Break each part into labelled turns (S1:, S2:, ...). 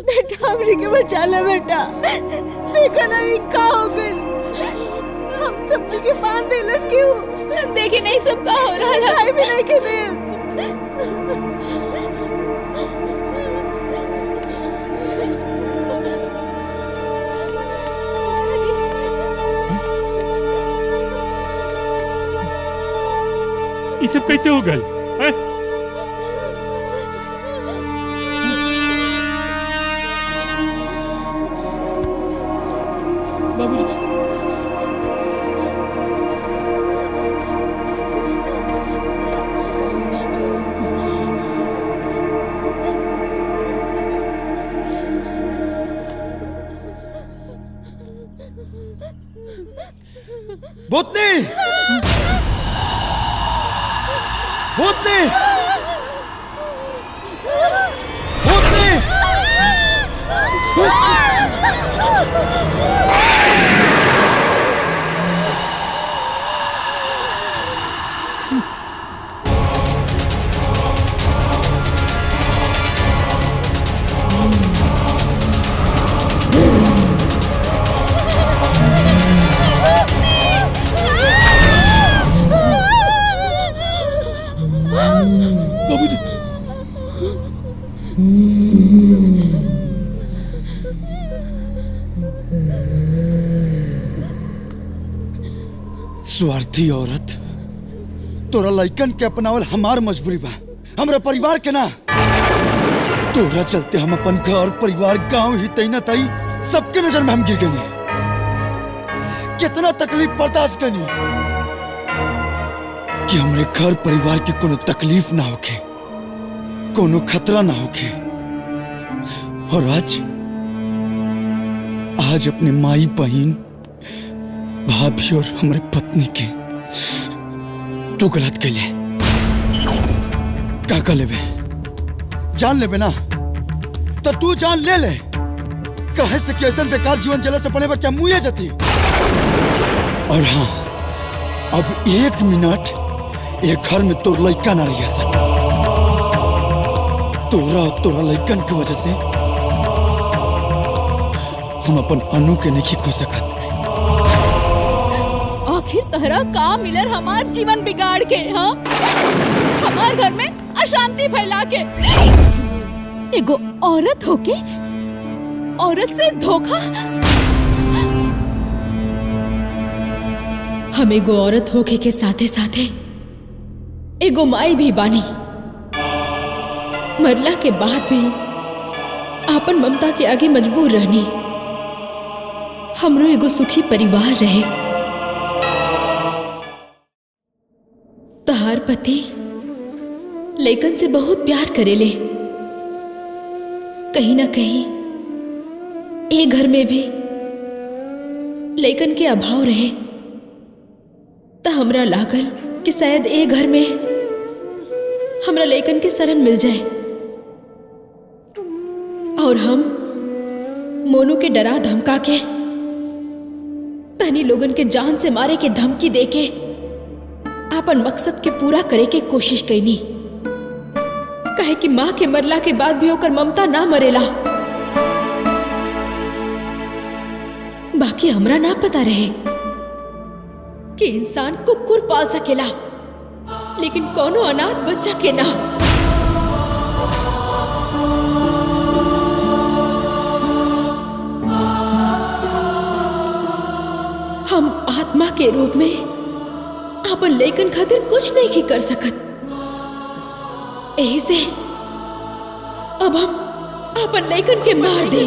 S1: बेटा हमरी के बचा ले बेटा। देखा नहीं का हो गई, हम सबने के बांध दिलस क्यों?
S2: देखी नहीं सब का हो रहा है।
S1: खाई भी नहीं के दे।
S3: ये सब कैसे हो गए?
S4: भूतनी! भूतनी! भूतनी! स्वार्थी औरत, तोरा लइकन के अपनावल हमार मजबूरी बा, हमरा परिवार के ना। तोरा चलते हम अपन घर परिवार गांव ही तैना तई सबके नजर में हम गिर गए। कितना तकलीफ बर्दाश्त करनी कि हमरे घर परिवार के कोनो तकलीफ ना होके, कोनो खतरा ना होके। और आज अपने माई बहन भाभी और हमारे पत्नी के तू गलत कैले। का कर लेबे? जान लेबे ना तो तू जान ले ले। कहे से कि ऐसा बेकार जीवन जला से पड़े क्या मुँह जाती। और हाँ, अब 1 मिनट एक घर में तोर लइका ना रही सन। तोरा लइकन की वजह से हम अपन अनु के नहीं खो सकत।
S2: आखिर तहरा का मिलर हमार जीवन बिगाड़ के? हाँ, हमार घर में अशांति फैला के। एगो औरत होके औरत से धोखा।
S5: हम एगो औरत होके के साथे साथे एगो माई भी बानी। मरला के बाद भी आपन ममता के आगे मजबूर रहनी। हमरो एगो सुखी परिवार रहे। तहार पति लेकिन से बहुत प्यार करेले। कहीं ना कहीं ए घर में भी लेकिन के अभाव रहे तो हमरा लागल कि शायद ए घर में हमरा लेकिन के शरण मिल जाए। और हम मोनू के डरा धमका के तहनी लोगन के जान से मारे के धमकी देके अपन मकसद के पूरा करे के कोशिश कैनी। कहे कि माँ के मरला के बाद भी होकर ममता ना मरेला। बाकी हमरा ना पता रहे कि इंसान कुकुर पाल सकेला लेकिन कोनो अनाथ बच्चा के ना। हम आत्मा के रूप में अपन लेकिन खातिर कुछ नहीं कर सकत। यही से अब हम अपन लेकिन के मार दे।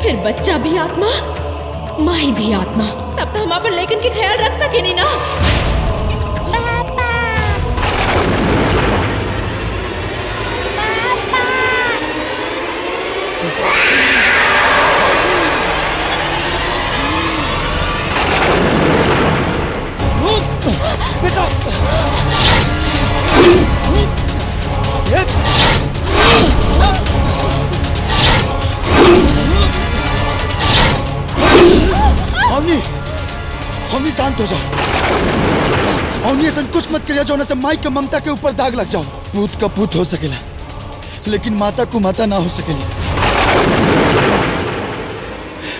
S5: फिर बच्चा भी आत्मा, माई भी आत्मा। तब तो हम अपन लेकिन के ख्याल रख सके नहीं ना।
S4: बेटा अवनी हम ही शांत हो जाओ और ऐसा कुछ मत करिया जो से माई के ममता के ऊपर दाग लग जाओ। पूत का पूत हो सकेला लेकिन माता को माता ना हो सकेली।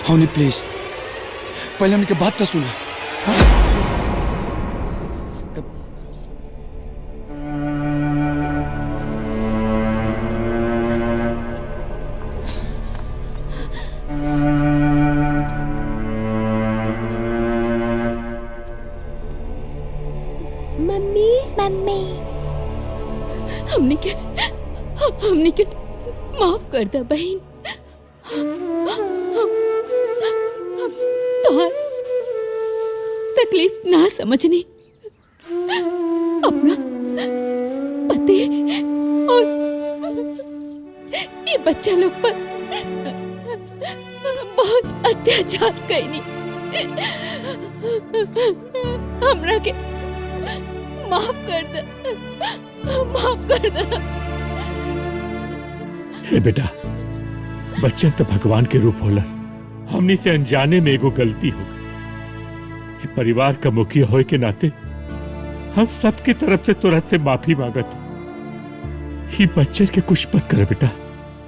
S4: होनी प्लीज पहले उनकी बात तो सुनो।
S1: मम्मी मम्मी
S2: हमने के माफ कर दे बहन। तोहर तकलीफ ना समझनी अपना पति और ये बच्चा लोग पर बहुत अत्याचार कईनी। हमरा के माफ कर दे, माफ कर दे।
S3: हे बेटा, बच्चन तो भगवान के रूप होलन। हमनी से अनजाने में एगो गलती हो गई। परिवार का मुखिया होए के नाते हम सबके तरफ से तुरंत से माफी मांगत। ही बच्चन के कुछ मत करे बेटा,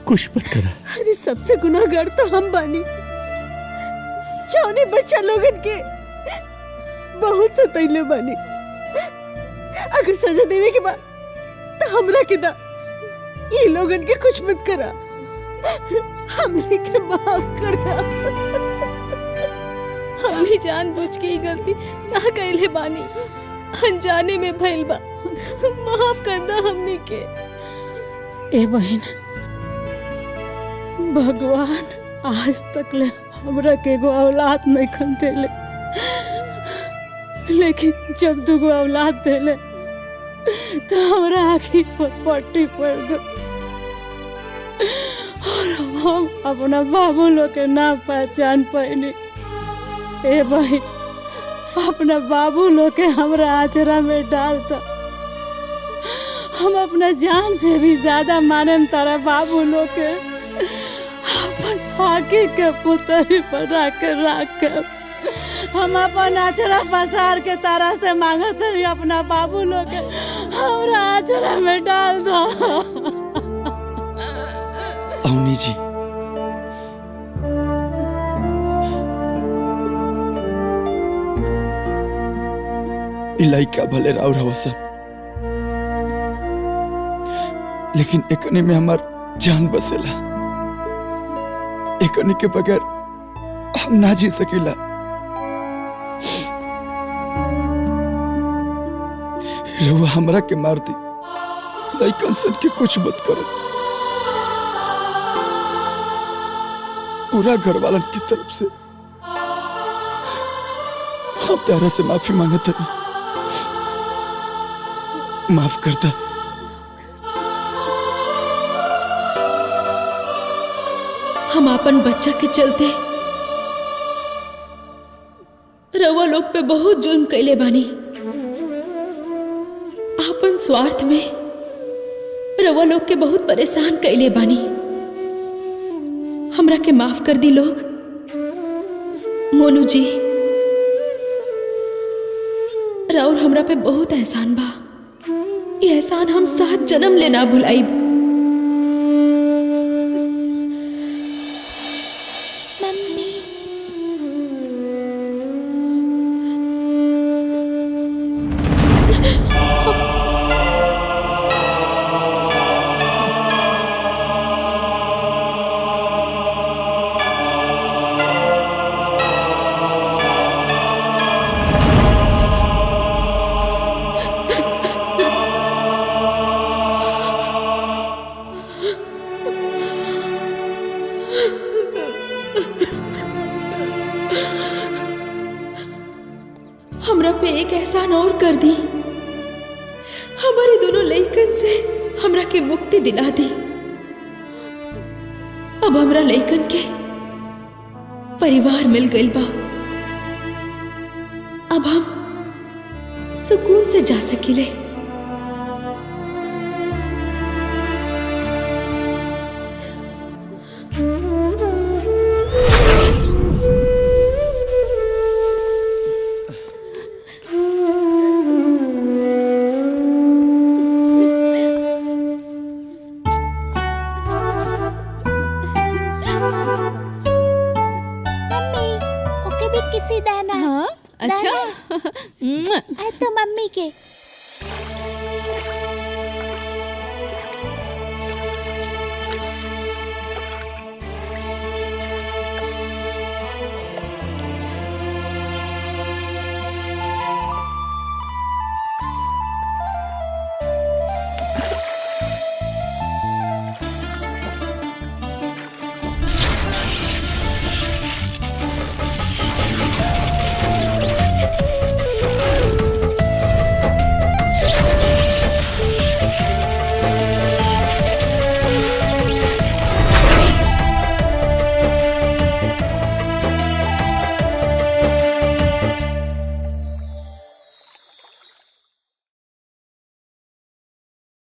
S3: कुछ मत करे।
S1: अरे सबसे गुनाहगार तो हम बानी। जौने बच्चा लोगन के बहुत सतैले बानी। अगर सजा देवे के बाद तो हमरा के दा, ये लोगन के कुछ मत करा। हमने के माफ कर दा।
S5: हमने जानबूझ के ही गलती ना कइले बानी, अनजाने में भइल बा। माफ कर दा हमने के। ए बहन, भगवान आज तक ले हमरा के एगो औलाद नहीं खन देले, लेकिन जब दुगो औलाद देले तो हमरा आँखी पर पट्टी पड़ गई और हम अपना बाबू लोग के ना पहचान पाइनी। ए भाई, अपना बाबू लोग के हमरा आचरा में डाल दो। हम अपना जान से भी ज्यादा मानम तारा बाबू लोग के। अपन आगे के पुतरी पर राख कर हम अपन आचरा पसार के तारा से मांगत रही। अपना बाबू लोग के हमरा आचरा में डाल दो।
S4: अवनी जी, इलाइका भले राउर हवसा, लेकिन एकने में हमार जान बसेला। एकने के बगैर हम ना जी सकेला। रहुआ हमरा के मार दी, लइकन सन के कुछ मत करो। पूरा घर वालन की तरफ से हम तारा से माफी मांगते हैं। माफ करता।
S5: हम अपन बच्चा के चलते रउआ लोग पे बहुत जुल्म कैले बानी। अपन स्वार्थ में रउआ लोग के बहुत परेशान कैले बानी। हमरा के माफ कर दी लोग। मोनू जी, राउर हमरा पे बहुत एहसान बा। ये एहसान हम 7 जन्म ले ना भुलाइब। हमरा पे एक एहसान और कर दी। हमारे दोनों लइकन से हमरा के मुक्ति दिला दी। अब हमरा लइकन के परिवार मिल गइल बा। अब हम सुकून से जा सकिले।
S6: किसी दाना
S2: हाँ अच्छा
S6: आ तो मम्मी के